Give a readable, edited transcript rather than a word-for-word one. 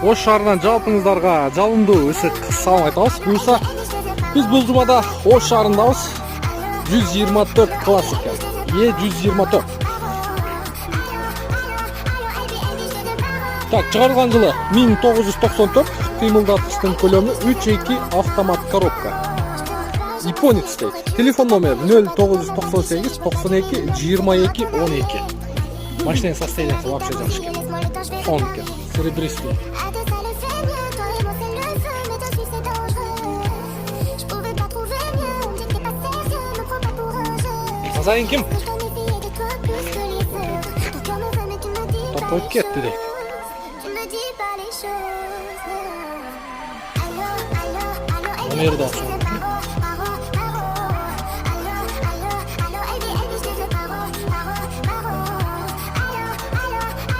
Ош шаарынан жалпыңыздарга жалындуу ысык салам айтабыз. Буюрса биз бул жумада Ош шаарындабыз. 124 классика. E124. Так, чыгарылган жылы 1994. Кыймылдаткычтын көлөмү 3.2 автомат коробка. Японец дейт. Телефон номер 0998 92 22 12. Машинанын состояниясы вообще жакшы экен. Он экен. Серебристый. Хозяин ким? Топ кетти дейт. Номерди ачуу.